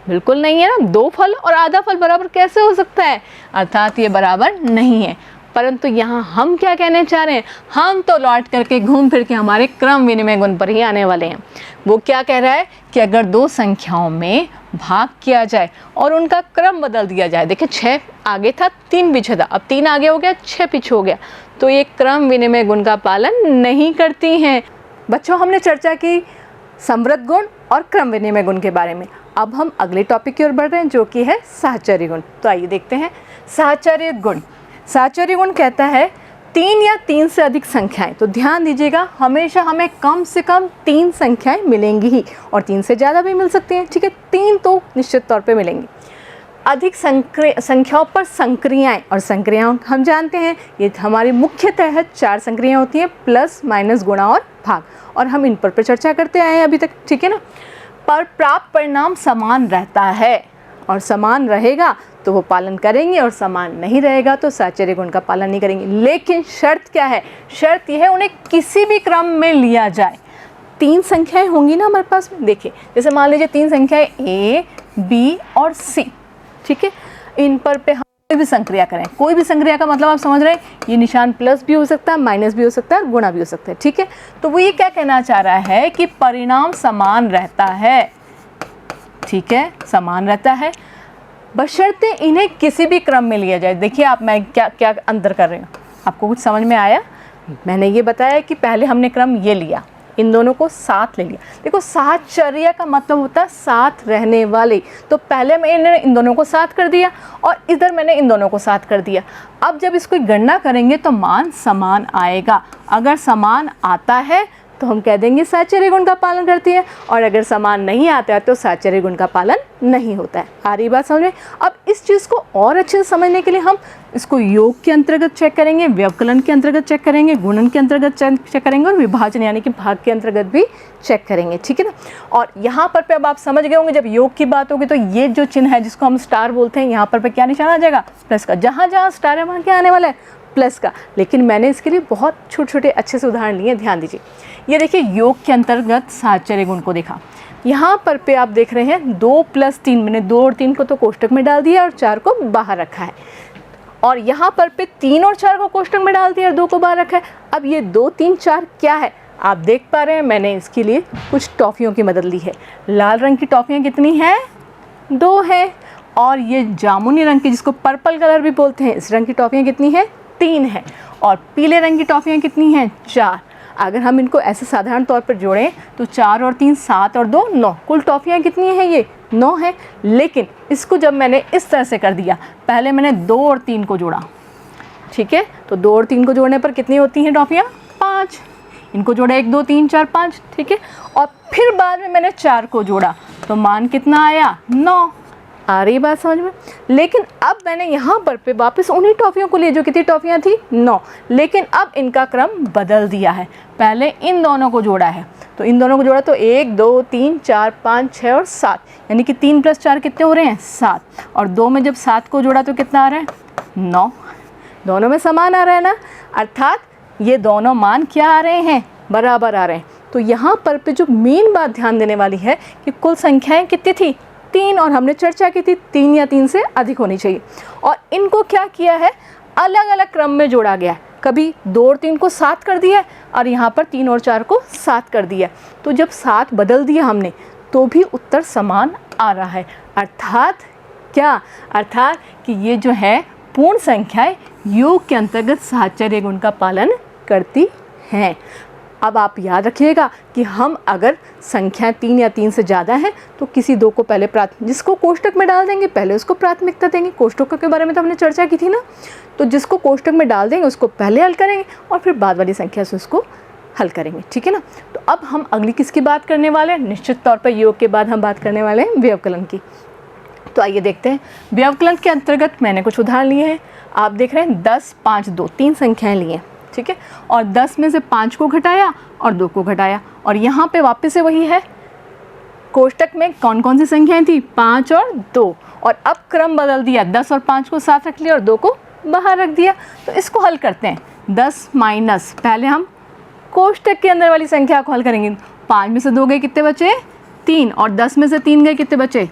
बिल्कुल नहीं है ना। 2 फल और आधा फल बराबर कैसे हो सकता है, अर्थात ये बराबर नहीं है। परंतु यहाँ हम क्या कहने चाह रहे हैं, हम तो लौट करके घूम फिर के हमारे क्रम विनिमय गुण पर ही आने वाले हैं। वो क्या कह रहा है कि अगर 2 संख्याओं में भाग किया जाए और उनका क्रम बदल दिया जाए। देखिए 6 आगे था, 3 पीछे था, अब 3 आगे हो गया, 6 पीछे हो गया, तो ये क्रम विनिमय गुण का पालन नहीं करती हैं। बच्चों, हमने चर्चा की समृद्ध गुण और क्रम विनिमय गुण के बारे में। अब हम अगले टॉपिक की ओर बढ़ रहे हैं जो कि है साहचर्य गुण। तो आइए देखते हैं साहचर्य गुण। साहचर्य गुण कहता है 3 या 3 से अधिक संख्याएं। तो ध्यान दीजिएगा, हमेशा हमें कम से कम 3 संख्याएं मिलेंगी ही, और 3 से ज़्यादा भी मिल सकती हैं, ठीक है। 3 तो निश्चित तौर पे मिलेंगी। अधिक संख्याओं पर संक्रियाएं, और संक्रियाओं हम जानते हैं ये हमारी मुख्यतः है 4 संक्रियाएं होती हैं, प्लस माइनस गुणा और भाग, और हम इन पर चर्चा करते आए हैं अभी तक, ठीक है ना। पर प्राप्त परिणाम समान रहता है, और समान रहेगा तो वो पालन करेंगे, और समान नहीं रहेगा तो साहचर्य गुण का पालन नहीं करेंगे। लेकिन शर्त क्या है? शर्त यह है उन्हें किसी भी क्रम में लिया जाए। 3 संख्याएं होंगी ना हमारे पास में, देखिए जैसे मान लीजिए 3 संख्याएं A, B और C, ठीक है। इन पर हम कोई भी संक्रिया करें, कोई भी संक्रिया का मतलब आप समझ रहे हैं, ये निशान प्लस भी हो सकता है, माइनस भी हो सकता है, गुणा भी हो सकता है, ठीक है। तो वो ये क्या कहना चाह रहा है कि परिणाम समान रहता है, ठीक है, समान रहता है, बशर्ते इन्हें किसी भी क्रम में लिया जाए। देखिए आप, मैं क्या क्या अंतर कर रही हूँ, आपको कुछ समझ में आया? मैंने ये बताया कि पहले हमने क्रम ये लिया, इन दोनों को साथ ले लिया। देखो साहचर्य का मतलब होता है साथ रहने वाले, तो पहले मैंने इन दोनों को साथ कर दिया और इधर मैंने इन दोनों को साथ कर दिया। अब जब इसको गणना करेंगे तो मान समान आएगा। अगर समान आता है तो हम कह देंगे साहचर्य गुण का पालन करती है, और अगर समान नहीं आता है तो साहचर्य गुण का पालन नहीं होता है। आ रही बात समझ में? अब इस चीज़ को और अच्छे से समझने के लिए हम इसको योग के अंतर्गत चेक करेंगे, व्यवकलन के अंतर्गत चेक करेंगे, गुणन के अंतर्गत चेक करेंगे, और विभाजन यानी कि भाग के अंतर्गत भी चेक करेंगे, ठीक है ना। और यहाँ पर अब आप समझ गए होंगे, जब योग की बात होगी तो ये जो चिन्ह है जिसको हम स्टार बोलते हैं, यहाँ पर क्या निशान आ जाएगा? प्लस का। जहाँ जहाँ स्टार है वहाँ क्या आने वाला है? प्लस का। लेकिन मैंने इसके लिए बहुत छोटे छोटे अच्छे से उदाहरण लिए, ध्यान दीजिए। ये देखिए योग के अंतर्गत साहचर्य गुण को देखा, यहाँ पर आप देख रहे हैं 2 + 3, मैंने 2 और 3 को तो कोष्टक में डाल दिया और 4 को बाहर रखा है, और यहाँ पर 3 और 4 को कोष्टक में डाल दिया और 2 को बाहर रखा है। अब ये 2, 3, 4 क्या है आप देख पा रहे हैं, मैंने इसके लिए कुछ टॉफ़ियों की मदद ली है। लाल रंग की टॉफ़ियाँ कितनी हैं? 2 हैं, और ये जामुनी रंग की, जिसको पर्पल कलर भी बोलते हैं, इस रंग की टॉफ़ियाँ कितनी हैं? 3 हैं, और पीले रंग की टॉफ़ियाँ कितनी हैं? 4। अगर हम इनको ऐसे साधारण तौर पर जोड़ें तो 4 और 3 7 और 2 9, कुल टॉफ़ियाँ कितनी हैं? ये 9 है। लेकिन इसको जब मैंने इस तरह से कर दिया, पहले मैंने 2 और 3 को जोड़ा, ठीक है, तो 2 और 3 को जोड़ने पर कितनी होती हैं टॉफ़ियाँ? 5। इनको जोड़ा 1 2 3 4 5, ठीक है, और फिर बाद में मैंने 4 को जोड़ा तो मान कितना आया? 9। आ रही बात समझ में? लेकिन अब मैंने यहाँ पर वापस उन्हीं टॉफ़ियों को लिए जो कितनी टॉफ़ियाँ थी? 9। लेकिन अब इनका क्रम बदल दिया है, पहले इन दोनों को जोड़ा है, तो इन दोनों को जोड़ा तो 1 2 3 4 5 6 और 7, यानी कि 3 + 4 कितने हो रहे हैं? 7, और 2 में जब 7 को जोड़ा तो कितना आ रहा है? 9। दोनों में समान आ रहा है ना, अर्थात ये दोनों मान क्या आ रहे हैं? बराबर आ रहे हैं। तो यहाँ पर जो मेन बात ध्यान देने वाली है कि कुल संख्याएँ कितनी थी? 3, और हमने चर्चा की थी 3 या 3 से अधिक होनी चाहिए, और इनको क्या किया है? अलग अलग क्रम में जोड़ा गया है। कभी 2 और 3 को 7 कर दिया और यहाँ पर 3 और 4 को 7 कर दिया। तो जब 7 बदल दिया हमने तो भी उत्तर समान आ रहा है। अर्थात क्या? अर्थात कि ये जो है पूर्ण संख्याएं योग के अंतर्गत साहचर्य गुण का पालन करती हैं। अब आप याद रखिएगा कि हम अगर संख्या 3 या 3 से ज़्यादा है तो किसी 2 को पहले जिसको कोष्टक में डाल देंगे पहले उसको प्राथमिकता देंगे। कोष्टकों के बारे में तो हमने चर्चा की थी ना, तो जिसको कोष्टक में डाल देंगे उसको पहले हल करेंगे और फिर बाद वाली संख्या से उसको हल करेंगे, ठीक है ना। तो अब हम अगली किसकी बात करने वाले हैं? निश्चित तौर पर योग के बाद हम बात करने वाले हैं व्यवकलन की। तो आइए देखते हैं व्यवकलन के अंतर्गत मैंने कुछ उदाहरण लिए हैं। आप देख रहे हैं 10 5 2 3 संख्याएँ लिए हैं, ठीक है, और 10 में से 5 को घटाया और 2 को घटाया, और यहाँ पे वापस से वही है। कोष्टक में कौन कौन सी संख्याएं थी? 5 और 2, और अब क्रम बदल दिया, 10 और 5 को साथ रख लिया और 2 को बाहर रख दिया। तो इसको हल करते हैं। 10 माइनस, पहले हम कोष्टक के अंदर वाली संख्या को हल करेंगे। 5 में से 2 गए, कितने बचे? 3, और 10 में से 3 गए, कितने बचे?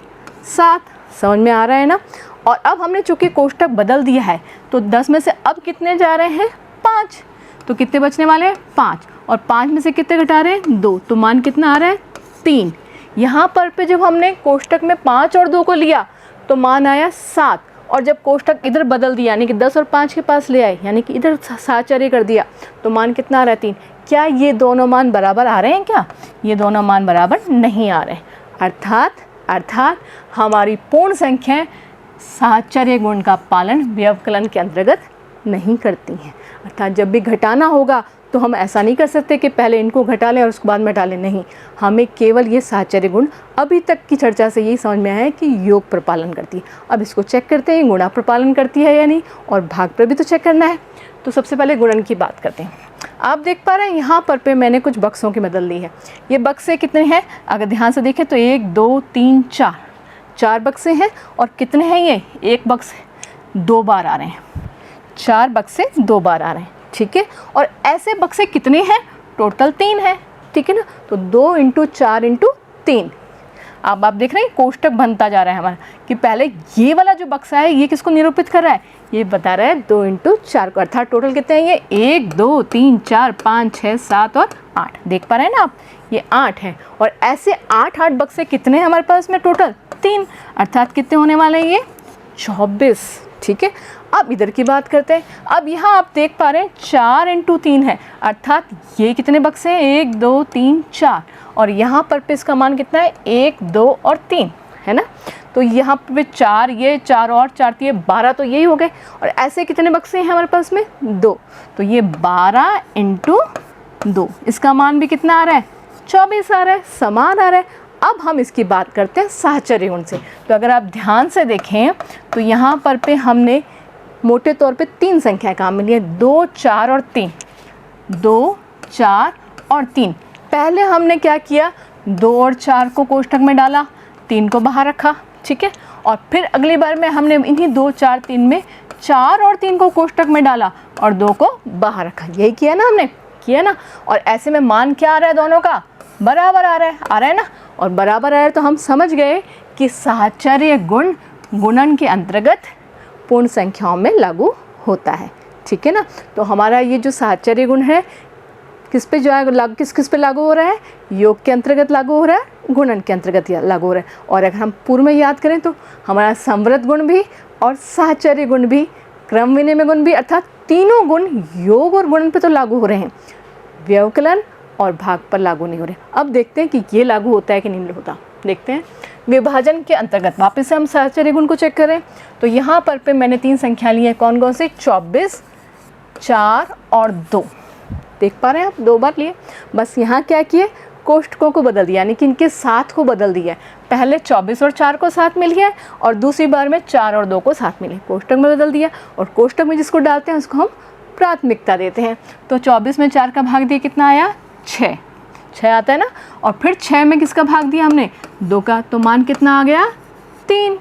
7। समझ में आ रहा है ना। और अब हमने चूँकि कोष्टक बदल दिया है तो 10 में से अब कितने जा रहे हैं? 5, तो कितने बचने वाले हैं? 5, और 5 में से कितने घटा रहे हैं? 2, तो मान कितना आ रहा है? 3। यहाँ पर पे जब हमने कोष्टक में 5 और 2 को लिया तो मान आया 7, और जब कोष्टक इधर बदल दिया यानी कि 10 और 5 के पास ले आए यानी कि इधर साहचर्य कर दिया तो मान कितना आ रहा है 3। क्या ये दोनों मान बराबर आ रहे हैं? क्या ये दोनों मान बराबर नहीं आ रहे हैं। अर्थात हमारी पूर्ण संख्याएं साहचर्य गुण का पालन व्यवकलन के अंतर्गत नहीं करती हैं। अर्थात जब भी घटाना होगा तो हम ऐसा नहीं कर सकते कि पहले इनको घटा लें और उसके बाद में घटा लें, नहीं, हमें केवल ये साहचर्य गुण, अभी तक की चर्चा से यही समझ में आया है कि योग पर पालन करती है। अब इसको चेक करते हैं गुणा पर पालन करती है या नहीं, और भाग पर भी तो चेक करना है। तो सबसे पहले गुणन की बात करते हैं। आप देख पा रहे हैं यहाँ पर पे मैंने कुछ बक्सों की बदल ली है। ये बक्से कितने हैं? अगर ध्यान से देखें तो 1 2 3 4 बक्से हैं। और कितने हैं ये? एक बक्से 2 बार आ रहे हैं, 4 बक्से 2 बार आ रहे हैं, ठीक है। और ऐसे बक्से कितने हैं? टोटल 3 है, ठीक है ना। तो 2 × 4 × 3। अब आप देख रहे हैं कोष्टक बनता जा रहा है हमारा कि पहले ये वाला जो बक्सा है ये किसको निरूपित कर रहा है? ये बता रहा है 2 × 4 को। अर्थात टोटल कितने हैं ये? 1 2 3 4 5 6 7 और 8। देख पा रहे हैं ना आप? ये 8 है। और ऐसे 8 बक्से कितने हैं हमारे पास में? टोटल 3। अर्थात कितने होने वाले हैं ये? 24, ठीक है। अब इधर की बात करते हैं। अब यहाँ आप देख पा रहे हैं 4 × 3 है। अर्थात ये कितने बक्से हैं? 1 2 3 4। और यहाँ पर पे इसका मान कितना है? 1 2 और 3 है ना। तो यहाँ पे 4, ये 4 और 4 ये 12, तो यही हो गए। और ऐसे कितने बक्से हैं हमारे पास में? 2। तो ये 12 × 2, इसका मान भी कितना आ रहा है? 24 आ रहा है, समान आ रहा है। अब हम इसकी बात करते हैं साहचर्य गुण से। तो अगर आप ध्यान से देखें तो यहाँ पर पे हमने मोटे तौर पे 3 संख्याएं काम मिली है, 2 4 और 3। 2 4 और 3। पहले हमने क्या किया? 2 और 4 को कोष्टक में डाला, 3 को बाहर रखा, ठीक है। और फिर अगली बार में हमने इन्हीं 2 4 3 में 4 और 3 को कोष्टक में डाला और 2 को बाहर रखा। यही किया ना हमने? किया ना। और ऐसे में मान क्या आ रहा है? दोनों का बराबर आ रहा है ना। और बराबर आ रहा है तो हम समझ गए कि साहचर्य गुण गुणन के अंतर्गत पूर्ण संख्याओं में लागू होता है, ठीक है ना। तो हमारा ये जो साहचर्य गुण है किस पे जो है किस पे लागू हो रहा है? योग के अंतर्गत लागू हो रहा है, गुणन के अंतर्गत लागू हो रहा है। और अगर हम पूर्व में याद करें तो हमारा संवृत गुण भी और साहचर्य गुण भी, क्रम विनिमय गुण भी, अर्थात तीनों गुण योग और गुणन पे तो लागू हो रहे हैं, व्यवकलन और भाग पर लागू नहीं हो रहे। अब देखते हैं कि ये लागू होता है कि नहीं होता। देखते हैं विभाजन के अंतर्गत। वापस से हम साहचर्य गुण को चेक करें तो यहाँ पर पे मैंने 3 संख्या ली है। कौन कौन सी? 24, 4 और 2। देख पा रहे हैं आप? 2 बार लिए। बस यहाँ क्या किए? कोष्टकों को बदल दिया, यानी कि इनके साथ को बदल दिया। पहले 24 और 4 को साथ में लिया और दूसरी बार में 4 और 2 को साथ में लिया, कोष्टक में बदल दिया। और कोष्टक में जिसको डालते हैं उसको हम प्राथमिकता देते हैं। तो 24 में 4 का भाग दिया, कितना आया? 6 आता है ना। और फिर 6 में किसका भाग दिया हमने? 2 का, तो मान कितना आ गया? 3,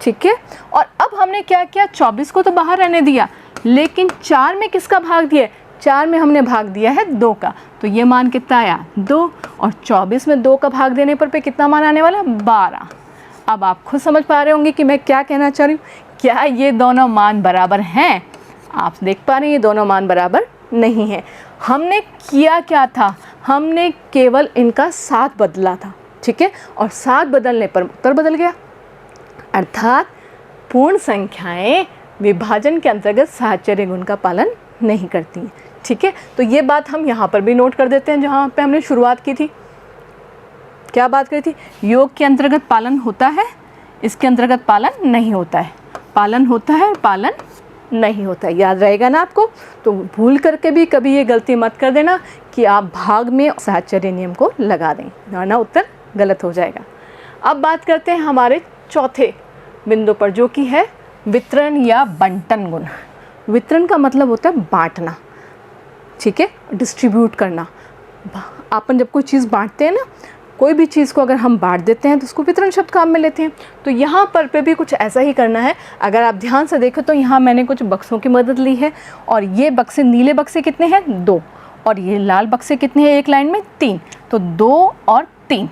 ठीक है। और अब हमने क्या किया? 24 को तो बाहर रहने दिया, लेकिन 4 में किसका भाग दिया? 4 में हमने भाग दिया है 2 का, तो ये मान कितना आया? 2। और 24 में 2 का भाग देने पर पे कितना मान आने वाला? 12। अब आप खुद समझ पा रहे होंगे कि मैं क्या कहना चाह रही हूँ। क्या ये दोनों मान बराबर हैं? आप देख पा रहे हैं ये दोनों मान बराबर नहीं है। हमने किया क्या था? हमने केवल इनका साथ बदला था, ठीक है। और साथ बदलने पर उत्तर बदल गया। अर्थात पूर्ण संख्याएं विभाजन के अंतर्गत साहचर्य गुण का पालन नहीं करती हैं, ठीक है। तो ये बात हम यहाँ पर भी नोट कर देते हैं जहाँ पे हमने शुरुआत की थी। क्या बात करी थी? योग के अंतर्गत पालन होता है, इसके अंतर्गत पालन नहीं होता है। पालन होता है, पालन नहीं होता है, याद रहेगा ना आपको। तो भूल करके भी कभी ये गलती मत कर देना कि आप भाग में साहचर्य नियम को लगा दें, वरना उत्तर गलत हो जाएगा। अब बात करते हैं हमारे चौथे बिंदु पर, जो कि है वितरण या बंटन गुण। वितरण का मतलब होता है बांटना, ठीक है, डिस्ट्रीब्यूट करना। अपन जब कोई चीज़ बांटते हैं ना, कोई भी चीज़ को अगर हम बांट देते हैं तो उसको वितरण शब्द काम में लेते हैं। तो यहाँ पर पे भी कुछ ऐसा ही करना है। अगर आप ध्यान से देखें तो यहाँ मैंने कुछ बक्सों की मदद ली है, और ये बक्से, नीले बक्से कितने हैं? 2, और ये लाल बक्से कितने हैं एक लाइन में? 3। तो 2 और 3,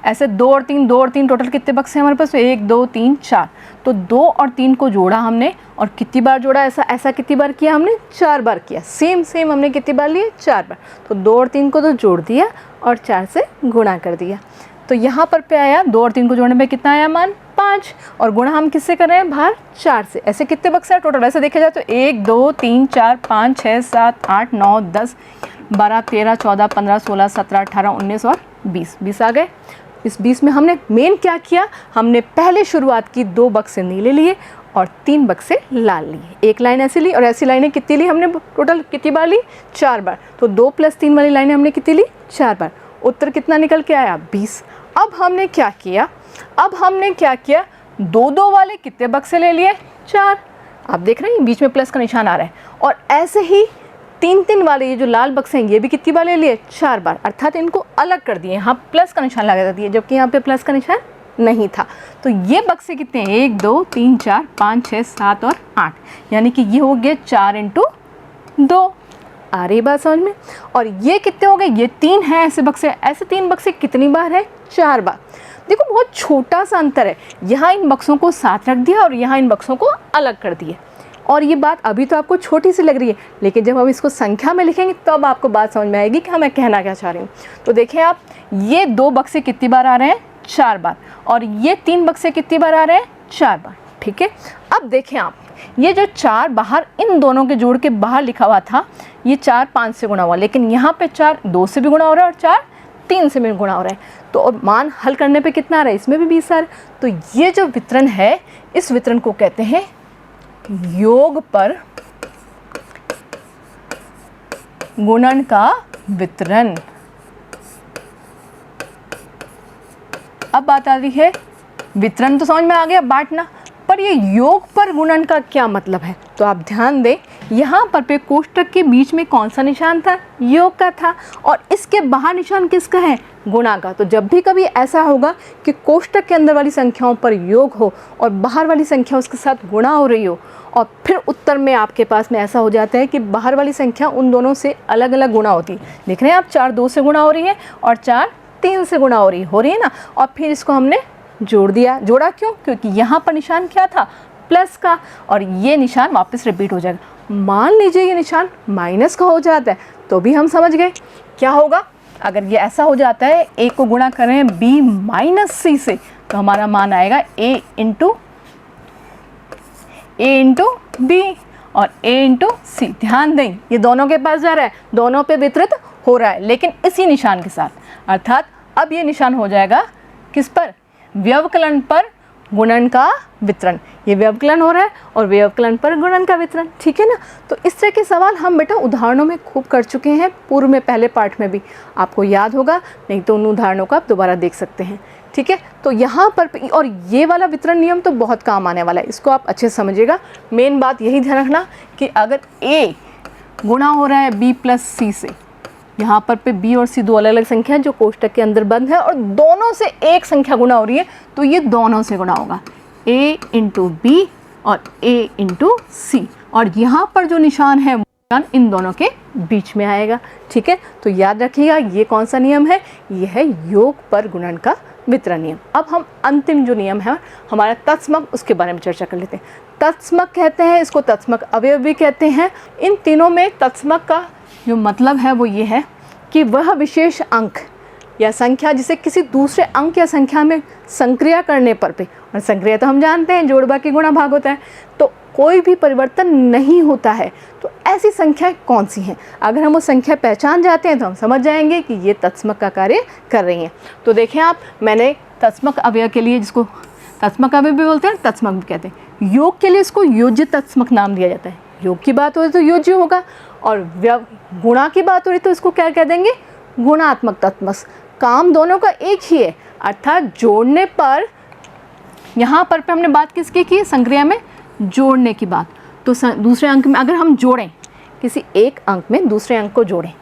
ऐसे 2 और 3 टोटल कितने बक्से हैं हमारे पास? 1 2 3 4। तो 2 और 3 को जोड़ा हमने, और कितनी बार जोड़ा? ऐसा कितनी बार किया हमने? 4 बार किया। सेम हमने कितनी बार लिए? 4 बार। तो 2 और 3 को तो जोड़ दिया और 4 से गुणा कर दिया। तो यहाँ पर पे आया 2 और 3 को जोड़ने पे कितना आया मान 5, और गुणा हम किससे कर रहे हैं बाहर 4 से। ऐसे कितने बक्से हैं टोटल, वैसे देखा जाए तो 1 2 3 4 5 6 7 8 9 10 12 13 14 15 16 17 18 19 और 20 आ गए। इस 20 में हमने मेन क्या किया, हमने पहले शुरुआत की 2 बक्से नीले लिए और 3 बक्से लाल लिए। एक लाइन ऐसी ली, और ऐसी लाइनें कितनी ली हमने टोटल कितनी बार ली 4 बार। तो 2 + 3 वाली लाइनें हमने कितनी ली 4 बार। उत्तर कितना निकल के आया 20। अब हमने क्या किया, 2 वाले कितने बक्से ले लिए 4। आप देख रहे हैं बीच में प्लस का निशान आ रहा है। और ऐसे ही 3 वाले ये जो लाल बक्से हैं ये भी कितनी बार ले लिए 4 बार, अर्थात इनको अलग कर दिए। यहाँ प्लस का निशान लगा दिया जबकि यहाँ पे प्लस का निशान नहीं था। तो ये बक्से कितने हैं 1 2 3 4 5 6 7 और 8, यानी कि ये हो गए 4 × 2। आ रही बात समझ में। और ये कितने हो गए, ये 3 हैं ऐसे बक्से। ऐसे 3 बक्से कितनी बार है 4 बार। देखो बहुत छोटा सा अंतर है, यहाँ इन बक्सों को साथ रख दिया और यहाँ इन बक्सों को अलग कर दिए। और ये बात अभी तो आपको छोटी सी लग रही है, लेकिन जब हम इसको संख्या में लिखेंगे तब आपको बात समझ में आएगी कि मैं कहना क्या चाह रही हूँ। तो देखें आप, ये 2 बक्से कितनी बार आ रहे हैं 4 बार, और ये 3 बक्से कितनी बार आ रहे हैं 4 बार। ठीक है, अब देखें आप, ये जो 4 बाहर इन दोनों के जोड़ के बाहर लिखा हुआ था, ये 4 5 से गुणा हुआ, लेकिन यहाँ पे 4 2 से भी गुणा हो रहा है और 4 3 से भी गुणा हो रहा है। तो अब मान हल करने पे कितना आ रहा है, इसमें भी 20 आ रहा है। तो ये जो वितरण है, इस वितरण को कहते हैं योग पर गुणन का वितरण। अब बात आ रही है, वितरण तो समझ में आ गया, बांटना, पर ये योग पर गुणन का क्या मतलब है। तो आप ध्यान दें, यहाँ पर पे कोष्टक के बीच में कौन सा निशान था, योग का था, और इसके बाहर निशान किसका है, गुणा का। तो जब भी कभी ऐसा होगा कि कोष्टक के अंदर वाली संख्याओं पर योग हो और बाहर वाली संख्या उसके साथ गुणा हो रही हो, और फिर उत्तर में आपके पास में ऐसा हो जाता है कि बाहर वाली संख्या उन दोनों से अलग अलग गुणा होती है। देख रहे हैं आप, 4 2 से गुणा हो रही है और 4 3 से गुणा हो रही है ना। और फिर इसको हमने जोड़ दिया। जोड़ा क्यों, क्योंकि यहाँ पर निशान क्या था प्लस का, और ये निशान वापस रिपीट हो जाएगा। मान लीजिए ये निशान माइनस का हो जाता है तो भी हम समझ गए क्या होगा। अगर ये ऐसा हो जाता है, a को गुणा करें b - c से, तो हमारा मान आएगा a × b और a × c। ध्यान दें, ये दोनों के पास जा रहा है, दोनों पे वितरित हो रहा है, लेकिन इसी निशान के साथ। अर्थात अब ये निशान हो जाएगा किस पर, व्यवकलन पर गुणन का वितरण। ये व्यवकलन हो रहा है और व्यवकलन पर गुणन का वितरण, ठीक है ना। तो इस तरह के सवाल हम बेटा उदाहरणों में खूब कर चुके हैं, पूर्व में पहले पार्ट में भी आपको याद होगा, नहीं तो उन उदाहरणों को आप दोबारा देख सकते हैं। ठीक है, तो यहाँ पर, और ये वाला वितरण नियम तो बहुत काम आने वाला है, इसको आप अच्छे से समझिएगा। मेन बात यही ध्यान रखना कि अगर a गुणा हो रहा है b + c से, यहाँ पर पे b और c 2 अलग अलग संख्या जो कोष्टक के अंदर बंद है, और दोनों से एक संख्या गुणा हो रही है, तो ये दोनों से गुणा होगा, a × b और a × c, और यहाँ पर जो निशान है वो निशान इन दोनों के बीच में आएगा। ठीक है, तो याद रखिएगा ये कौन सा नियम है, ये है योग पर गुणन का वितरण नियम। अब हम अंतिम जो नियम है हमारा तत्समक, उसके बारे में चर्चा कर लेते हैं। तत्समक कहते हैं इसको, तत्समक अवयव भी कहते हैं। इन तीनों में तत्समक का जो मतलब है वो ये है कि वह विशेष अंक या संख्या जिसे किसी दूसरे अंक या संख्या में संक्रिया करने पर भी, और संक्रिया तो हम जानते हैं जोड़ बाकी गुणा भाग होता है, तो कोई भी परिवर्तन नहीं होता है। तो ऐसी संख्याएं कौन सी हैं, अगर हम वो संख्या पहचान जाते हैं तो हम समझ जाएंगे कि ये तत्समक का कार्य कर रही हैं। तो देखें आप, मैंने तत्समक अवयव के लिए, जिसको तत्समक अवयव भी बोलते हैं, तत्समक भी कहते हैं, योग के लिए इसको योज्य तत्समक नाम दिया जाता है। योग की बात हो रही तो योज्य होगा, और गुणा की बात हो रही तो इसको क्या कह देंगे, गुणात्मक तत्समक। काम दोनों का एक ही है, अर्थात जोड़ने पर, यहाँ पर हमने बात किसकी की, संक्रिया में जोड़ने की बात। तो दूसरे अंक में अगर हम जोड़ें, किसी एक अंक में दूसरे अंक को जोड़ें,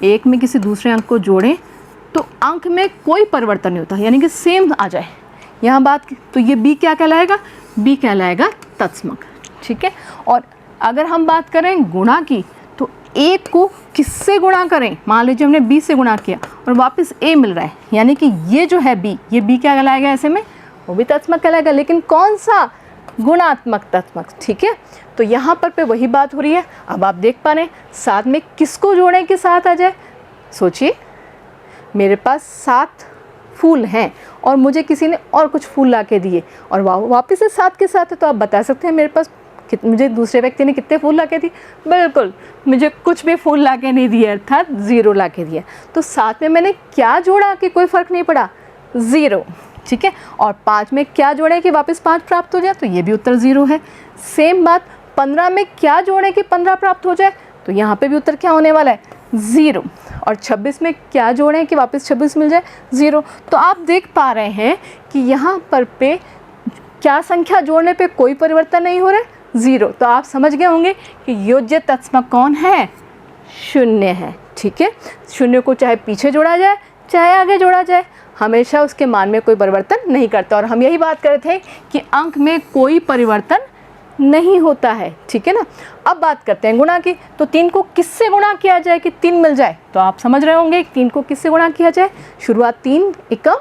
एक में किसी दूसरे अंक को जोड़ें, तो अंक में कोई परिवर्तन नहीं होता, यानी कि सेम आ जाए यहाँ बात। तो ये b क्या कहलाएगा, b कहलाएगा तत्समक। ठीक है, और अगर हम बात करें गुणा की, तो a को किससे गुणा करें, मान लीजिए हमने b से गुणा किया और वापस a मिल रहा है, यानी कि ये जो है b, ये b क्या कहलाएगा, ऐसे में वो भी तत्समक कहलाएगा, लेकिन कौन सा, गुणात्मक तत्समक। ठीक है, तो यहाँ पर पे वही बात हो रही है। अब आप देख पा रहे हैं साथ में किसको जोड़ें कि साथ आ जाए। सोचिए, मेरे पास 7 फूल हैं और मुझे किसी ने और कुछ फूल ला के दिए और वापस से 7 के साथ है, तो आप बता सकते हैं मेरे पास मुझे दूसरे व्यक्ति ने कितने फूल ला के दिए? बिल्कुल, मुझे कुछ भी फूल ला के नहीं दिया, अर्थात 0 ला के दिया। तो 7 में मैंने क्या जोड़ा कि कोई फ़र्क नहीं पड़ा? 0, ठीक है। और 5 में क्या जोड़े कि वापस 5 प्राप्त हो जाए? तो ये भी उत्तर 0 है। सेम बात 15 में क्या जोड़े कि 15 प्राप्त हो जाए? तो यहाँ पे भी उत्तर क्या होने वाला है? 0। और 26 में क्या जोड़ें कि वापस 26 मिल जाए? 0। तो आप देख पा रहे हैं कि यहाँ पर पे क्या संख्या जोड़ने पे कोई परिवर्तन नहीं हो रहा है? 0। तो आप समझ गए होंगे कि योज्य तत्समक कौन है? 0 है, ठीक है। 0 को चाहे पीछे जोड़ा जाए चाहे आगे जोड़ा जाए, हमेशा उसके मान में कोई परिवर्तन नहीं करता। और हम यही बात कर रहे थे कि अंक में कोई परिवर्तन नहीं होता है, ठीक है ना। अब बात करते हैं गुणा की। तो 3 को किससे गुणा किया जाए कि 3 मिल जाए? तो आप समझ रहे होंगे 3 को किससे गुणा किया जाए? शुरुआत 3 एकम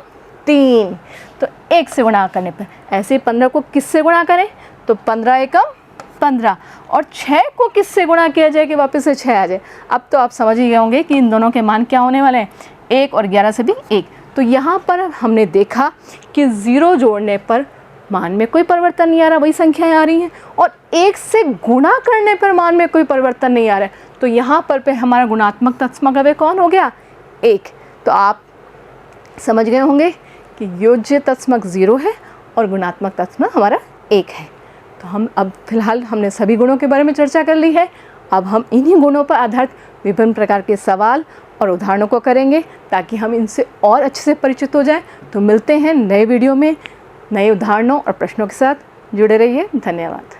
3, तो 1 से गुणा करने पर। ऐसे 15 को किससे गुणा करें? तो 15 एकम 15। और 6 को किससे गुणा किया जाए कि वापस से 6 आ जाए? अब तो आप समझ ही गए होंगे कि इन दोनों के मान क्या होने वाले हैं? 1 और 11 से भी 1। तो यहाँ पर हमने देखा कि 0 जोड़ने पर मान में कोई परिवर्तन नहीं आ रहा, वही संख्याएं आ रही हैं। और 1 से गुणा करने पर मान में कोई परिवर्तन नहीं आ रहा है। तो यहाँ पर हमारा गुणात्मक तत्समक अवयव कौन हो गया? 1। तो आप समझ गए होंगे कि योज्य तत्समक 0 है और गुणात्मक तत्समक हमारा 1 है। तो हम अब फिलहाल हमने सभी गुणों के बारे में चर्चा कर ली है। अब हम इन्हीं गुणों पर आधारित विभिन्न प्रकार के सवाल और उदाहरणों को करेंगे ताकि हम इनसे और अच्छे से परिचित हो जाएं। तो मिलते हैं नए वीडियो में नए उदाहरणों और प्रश्नों के साथ। जुड़े रहिए। धन्यवाद।